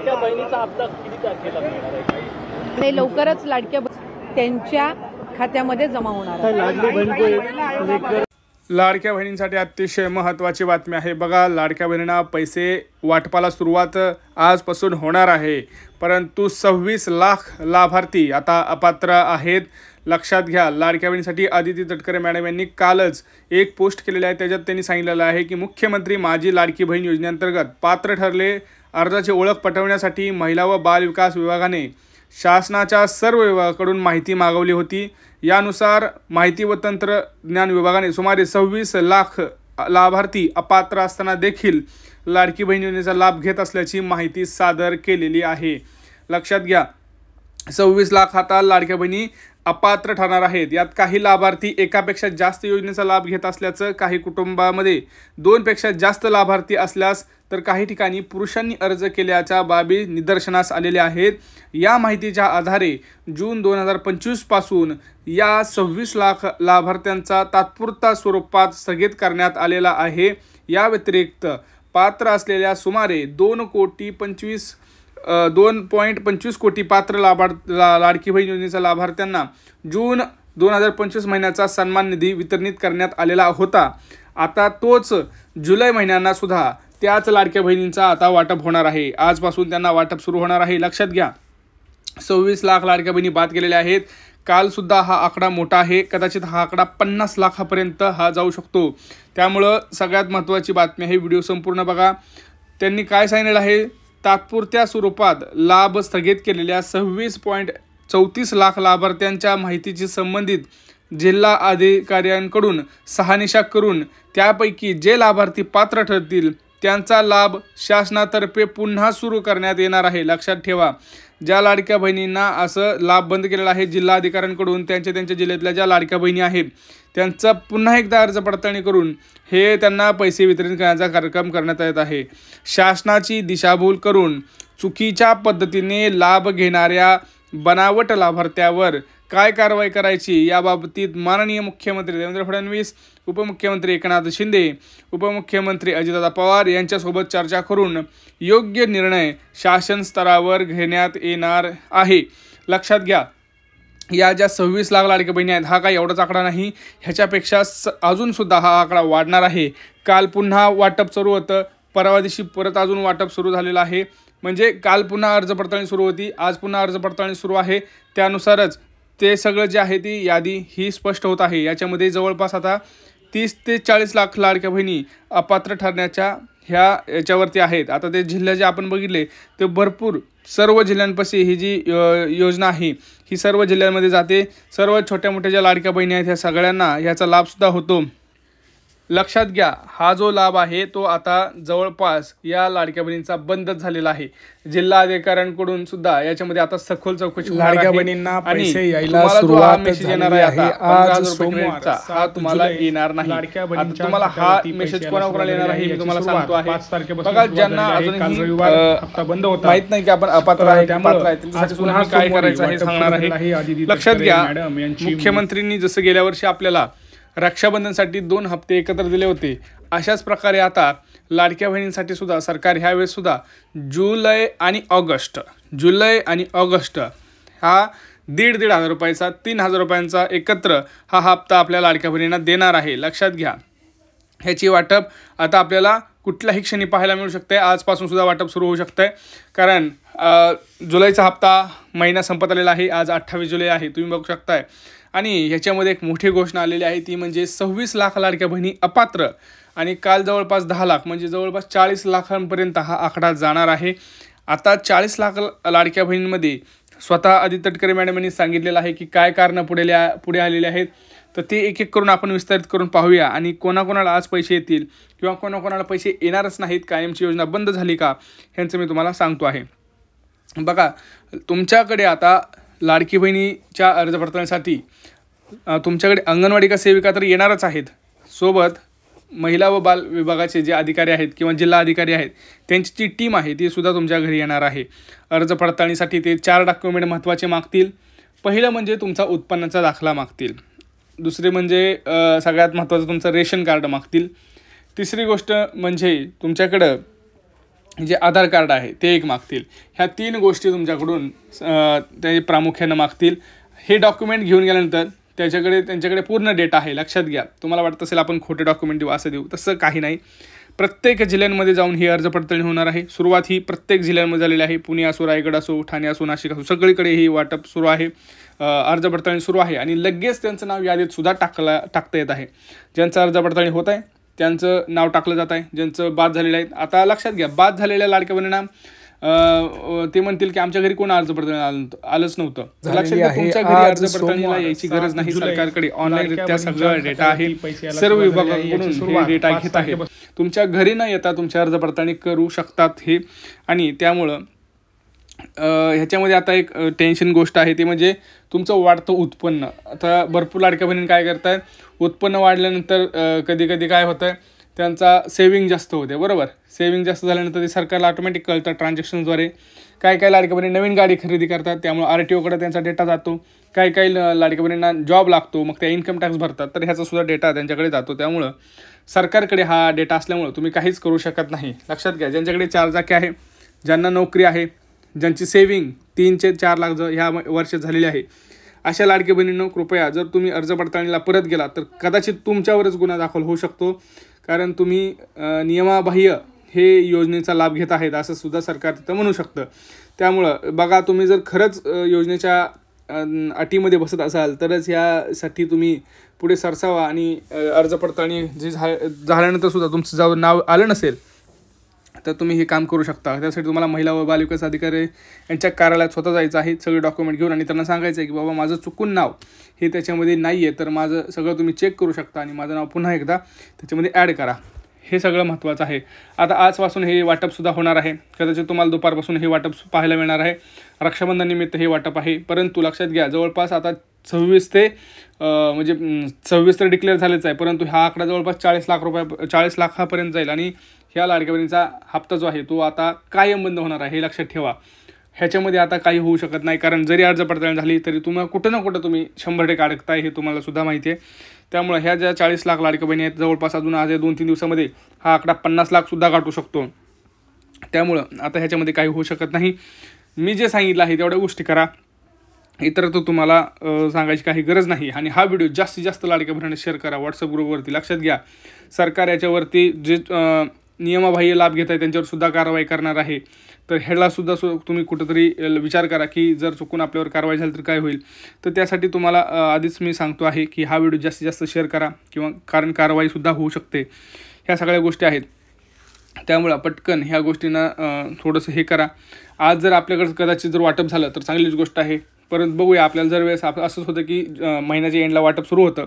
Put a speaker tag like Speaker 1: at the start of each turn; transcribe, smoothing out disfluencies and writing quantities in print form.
Speaker 1: लाडक्या बहिणीचा हप्ता किती तारखेला मिळणार आहे?
Speaker 2: ते लवकरच लाडक्या त्यांच्या खात्यामध्ये जमा होणार आहे।
Speaker 3: लाडक्या बहिणींसाठी अतिशय महत्त्वाची बातमी आहे। बघा, लाडक्या बहिणींना पैसे वाटपाला सुरुवात आजपासून होणार आहे, परंतु 26 लाख लाभार्थी आता अपात्र आहेत। लक्षात घ्या, लाडक्या बहिणीसाठी आदिती तटकरे मॅडम यांनी कालच एक पोस्ट केलेली आहे। त्याच्यात त्यांनी सांगितलेलं आहे की मुख्यमंत्री माझी लाडकी बहीण योजनेअंतर्गत पात्र ठरले अर्जाची ओळख पटवण्यासाठी महिला व बाल विकास विभागाने शासनाच्या सर्व विभागाकडून माहिती मागवली होती। यानुसार माहिती व तंत्रज्ञान विभागाने सुमारे 26 लाख लाभार्थी अपात्र असताना देखील लाडकी बहीण योजनेचा लाभ घेत असल्याची माहिती सादर केलेली आहे। लक्षात घ्या, 26 लाख आता लाडक्या बहिणी अपात्र ठरणार आहेत। यात काही लाभार्थी एकापेक्षा जास्त योजनेचा लाभ घेत असल्याचं, काही कुटुंबामध्ये 2 पेक्षा जास्त लाभार्थी असल्यास तर काही ठिकाणी पुरुषांनी अर्ज केल्याच्या बाबी निदर्शनास आलेल्या आहेत। या माहितीच्या आधारे जून 2025 पासून या 26 लाख लाभार्थ्यांचा तात्पुरता स्वरूपात स्थगित करण्यात आलेला आहे। या व्यतिरिक्त पात्र असलेल्या सुमारे 2.25 कोटी पात्र लाडकी बहीण योजनेच्या लाभार्थ्यांना जून 2025 महिन्याचा सन्मान निधी वितरित करण्यात आलेला होता। आता तोच जुलै महिन्यांना सुद्धा त्याच लाडक्या बहिणींचा आता वाटप होणार आहे। आजपासून त्यांना वाटप सुरू होणार आहे। लक्षात घ्या, 26 लाख लाडक्या बहिणी बाद केलेल्या आहेत। काल सुद्धा हा आकडा मोठा आहे, कदाचित हा आकडा 50 लाखापर्यंत हा जाऊ शकतो। त्यामुळं सगळ्यात महत्त्वाची बातमी आहे, व्हिडिओ संपूर्ण बघा। त्यांनी काय सांगितलं आहे, तात्पुरत्या स्वरूपात लाभ स्थगित केलेल्या 26.34 लाख लाभार्थ्यांच्या माहितीची संबंधित जिल्हा अधिकाऱ्यांकडून शहानिशा करून त्यापैकी जे लाभार्थी पात्र ठरतील त्यांचा लाभ शासनातर्फे पुन्हा सुरू करण्यात येणार आहे। लक्षात ठेवा, ज्या लाडक्या बहिणींना असं लाभ बंद केलेला आहे जिल्हा अधिकाऱ्यांकडून, त्यांच्या जिल्ह्यातल्या ज्या लाडक्या बहिणी आहेत त्यांचा पुन्हा एकदा अर्ज पडताळणी करून हे त्यांना पैसे वितरित करण्याचा कार्यक्रम करण्यात येत आहे। शासनाची दिशाभूल करून चुकीच्या पद्धतीने लाभ घेणाऱ्या बनावट लाभार्थ्यावर काय कारवाई करायची याबाबतीत माननीय मुख्यमंत्री देवेंद्र फडणवीस, उपमुख्यमंत्री एकनाथ शिंदे, उपमुख्यमंत्री अजितदादा पवार यांच्यासोबत चर्चा करून योग्य निर्णय शासन स्तरावर घेण्यात येणार आहे। लक्षात घ्या, या ज्या 26 लाख लाडक्या बहिणी आहेत, हा काही एवढाच आकडा नाही, ह्याच्यापेक्षा अजून सुद्धा हा आकडा वाढणार आहे। काल पुन्हा वाटप सुरू होतं, परवा दिवशी परत अजून वाटप सुरू झालेलं आहे। म्हणजे काल पुन्हा अर्ज पडताळणी सुरू होती, आज पुन्हा अर्ज पडताळणी सुरू आहे। त्यानुसारच ते सगळं जे आहे ती यादी ही स्पष्ट होत आहे। याच्यामध्ये जवळपास आता 30 ते 40 लाख लाडक्या बहिणी अपात्र ठरण्याच्या याच्यावरती आहेत। आता ते जिल्हे जे आपण बघितले ते भरपूर सर्व जिल्ह्यांपाशी ही जी योजना आहे ही सर्व जिल्ह्यांमध्ये जाते। सर्व छोट्या मोठ्या ज्या लाडक्या बहिणी आहेत ह्या सगळ्यांना ह्याचा लाभसुद्धा होतो। लक्षात घ्या, हा जो लाभ आहे तो आता जवळपास या लाडक्या बहिणींचा बंदच झालेला आहे। जिल्हा अधिकाऱ्यांकडून सुद्धा याच्यामध्ये आता सखोल चौकशी
Speaker 4: लाडक्या बहिणींना पैसे यायला सुरुवात झालेली आहे। आज सोमवार
Speaker 3: हा तुम्हाला येणार नाही। आता तुम्हाला हा मेसेज कोणाकोणाला येणार आहे मी तुम्हाला सांगतो आहे।
Speaker 4: 5 तारखेपासून
Speaker 3: बघा, ज्यांना अजूनही
Speaker 4: हप्ता बंद होता,
Speaker 3: माहित नाही की आपण अपात्र आहे पात्र आहे, त्यांच्यासाठी पुन्हा काय करायचं हे सांगणार आहे। लक्षात घ्या, मुख्यमंत्र्यांनी जसं गेल्या वर्षी आपल्याला रक्षाबंधनसाठी 2 हप्ते एकत्र दिले होते, अशाच प्रकारे आता लाडक्या बहिणींसाठी सुद्धा सरकार ह्यावेळेस सुद्धा जुलै आणि ऑगस्ट हा 1,500 रुपयाचा 3,000 रुपयांचा एकत्र हा हप्ता आपल्या लाडक्या बहिणींना देणार आहे। लक्षात घ्या, ह्याची वाटप आता आपल्याला कुठल्याही क्षणी पाहायला मिळू शकते। आजपासून सुद्धा वाटप सुरू होऊ शकते, कारण जुलैचा हप्ता महिना संपत आलेला आहे। आज 28 जुलै आहे, तुम्ही बघू शकताय। आणि ह्याच्यामध्ये एक मोठी घोषणा आलेली आहे, ती म्हणजे 26 लाख लाडक्या बहिणी अपात्र आणि काल जवळपास 10 लाख म्हणजे जवळपास 40 लाखांपर्यंत हा आकडा जाणार आहे। आता 40 लाख लाडक्या बहिणींमध्ये स्वतः आदिती तटकरे मॅडम यांनी सांगितलेलं आहे की काय कारणं पुढे आलेले आहेत, तर ते एक एक करून आपण विस्तारित करून पाहूया आणि कोणाकोणाला आज पैसे येतील किंवा कोणाकोणाला पैसे येणारच नाहीत, कायमची योजना बंद झाली का, ह्यांचं मी तुम्हाला सांगतो आहे। बघा, तुमच्याकडे आता लाडकी बहिणीच्या अर्ज पडताळणीसाठी तुमच्याकडे अंगणवाडी का सेविका तर येणारच आहेत, सोबत महिला व बाल विभागाचे जे अधिकारी आहेत किंवा जिल्हा अधिकारी आहेत त्यांची जी टीम आहे ती सुद्धा तुमच्या घरी येणार आहे। अर्ज पडताळणीसाठी ते 4 डॉक्युमेंट महत्त्वाचे मागतील। पहिलं म्हणजे तुमचा उत्पन्नाचा दाखला मागतील, दुसरे म्हणजे सगळ्यात महत्त्वाचं तुमचं रेशन कार्ड मागतील, तिसरी गोष्ट म्हणजे तुमच्याकडं जे आधार कार्ड आहे ते एक मागतील. ह्या 3 गोष्टी तुमच्याकडून ते प्रामुख्यानं मागतील. हे डॉक्युमेंट घेऊन गेल्यानंतर त्यांच्याकडे पूर्ण डेटा आहे. लक्षात घ्या, तुम्हाला वाटत असेल आपण खोटे डॉक्युमेंट देऊ असं देऊ, तसं काही नाही. प्रत्येक जिल्ह्यांमध्ये जाऊन ही अर्ज पडताळणी होणार आहे. सुरुवात ही प्रत्येक जिल्ह्यांमध्ये झालेली आहे. पुणे असो, रायगड असो, ठाणे असो, नाशिक असो, सगळीकडे ही वाटप सुरू आहे, अर्ज पडताळणी सुरू आहे. आणि लगेच त्यांचं नाव यादीत सुद्धा टाकता येत आहे. ज्यांचं अर्ज पडताळणी होत आहे त्यांचं नाव टाकलं जात आहे. ज्यांचं बाद झालेलं आहे, आता लक्षात घ्या, बाद झालेल्या लाडक्या बहिणींना ते म्हणतील की आमच्या घरी कोण अर्ज पडताळणी आलंच नव्हतं. लक्षात घ्या, तुमच्या घरी अर्ज पडताळणीला यायची गरज नाही. सरकारकडे ऑनलाईनरित्या सगळा डेटा आहे. सर्व विभागाकडून हे डेटा घेत आहे. तुमच्या घरी न येता तुमची अर्ज पडताळणी करू शकतात हे. आणि त्यामुळं ह्याच्यामध्ये आता एक टेन्शन गोष्ट आहे, ते म्हणजे तुमचं वाढतं उत्पन्न. आता भरपूर लाडक्या बहिणी काय करतात, उत्पन्न वाढल्यानंतर कधी कधी काय होतं, त्यांचा सेविंग जास्त होते, बरोबर. सेविंग जास्त झाल्यानंतर ते सरकारला ऑटोमॅटिक कळतं ट्रान्झॅक्शनद्वारे. काय लाडक्या बहिणी नवीन गाडी खरेदी करतात, त्यामुळे RTOकडे त्यांचा डेटा जातो. काही लाडक्या बहिणींना जॉब लागतो, मग त्या इन्कम टॅक्स भरतात, तर ह्याचा सुद्धा डेटा त्यांच्याकडे जातो. त्यामुळं सरकारकडे हा डेटा असल्यामुळं तुम्ही काहीच करू शकत नाही. लक्षात घ्या, ज्यांच्याकडे 4 चाकी आहे, ज्यांना नोकरी आहे, ज्यांची सेविंग 3 ते 4 लाख ह्या वर्षात झालेली आहे, अशा लाडक्या बहिणींनो कृपया जर तुम्ही अर्ज पडताळणीला परत गेला तर कदाचित तुमच्यावरच गुन्हा दाखल होऊ शकतो. कारण तुम्ही नियमाबाह्य हे योजनेचा लाभ घेत आहेत असं सुद्धा सरकार तिथं म्हणू शकतं. त्यामुळं बघा, तुम्ही जर खरंच योजनेच्या अटीमध्ये बसत असाल तरच यासाठी तुम्ही पुढे सरसावा. आणि अर्ज पडताळणी जे झाल्यानंतर सुद्धा तुमचं जर नाव आलं नसेल तर तुम्ही हे काम करू शकता. त्यासाठी तुम्हाला महिला व बालविकास अधिकारी यांच्या कार्यालयात स्वतः जायचं आहे, सगळे डॉक्युमेंट घेऊन, आणि त्यांना सांगायचं आहे की बाबा माझं चुकून नाव हे त्याच्यामध्ये नाही आहे, तर माझं सगळं तुम्ही चेक करू शकता आणि माझं नाव पुन्हा एकदा त्याच्यामध्ये ॲड करा. हे सगळं महत्त्वाचं आहे. आता आजपासून हे वाटपसुद्धा होणार आहे. कदाचित तुम्हाला दुपारपासून हे वाटप पाहायला मिळणार आहे. रक्षाबंधननिमित्त हे वाटप आहे. परंतु लक्षात घ्या, जवळपास आता 26 तर डिक्लेअर झालेच आहे, परंतु हा आकडा जवळपास 40 लाखापर्यंत जाईल. आणि ह्या लाडक्या बहिणीचा हप्ता जो आहे तो आता कायम बंद होणार आहे, हे लक्षात ठेवा. ह्याच्यामध्ये आता काही होऊ शकत नाही, कारण जरी अर्ज पडताळणी झाली तरी तुम्हाला कुठं ना कुठं तुम्ही 100% अडकताय, हे तुम्हाला सुद्धा माहिती आहे. त्यामुळे ह्या ज्या 40 लाख लाडक्या बहिणी आहेत, जवळपास अजून आज 2-3 दिवसामध्ये हा आकडा 50 लाखसुद्धा गाठू शकतो. त्यामुळं आता ह्याच्यामध्ये काही होऊ शकत नाही. मी जे सांगितलं आहे तेवढ्या गोष्टी करा, इतर तर तुम्हाला सांगायची काही गरज नाही. आणि हा व्हिडिओ जास्तीत जास्त लाडक्या बहिणींना शेअर करा व्हॉट्सअप ग्रुपवरती. लक्षात घ्या, सरकार याच्यावरती जे नियमाबाह्य लाभ घेत आहे त्यांच्यावर सुद्धा कारवाई करणार आहे. तर ह्यालासुद्धा तुम्ही कुठंतरी विचार करा की जर चुकून आपल्यावर कारवाई झाली तर काय होईल. तर त्यासाठी तुम्हाला आधीच मी सांगतो आहे की हा व्हिडिओ जास्तीत जास्त शेअर करा, किंवा कारण कारवाईसुद्धा होऊ शकते. ह्या सगळ्या गोष्टी आहेत. त्यामुळं पटकन ह्या गोष्टींना थोडंसं हे करा. आज जर आपल्याकडं कदाचित जर वाटप झालं तर चांगलीच गोष्ट आहे. परत बघूया, आपल्याला जर वेळेस असंच होतं की महिन्याच्या एंडला वाटप सुरू होतं,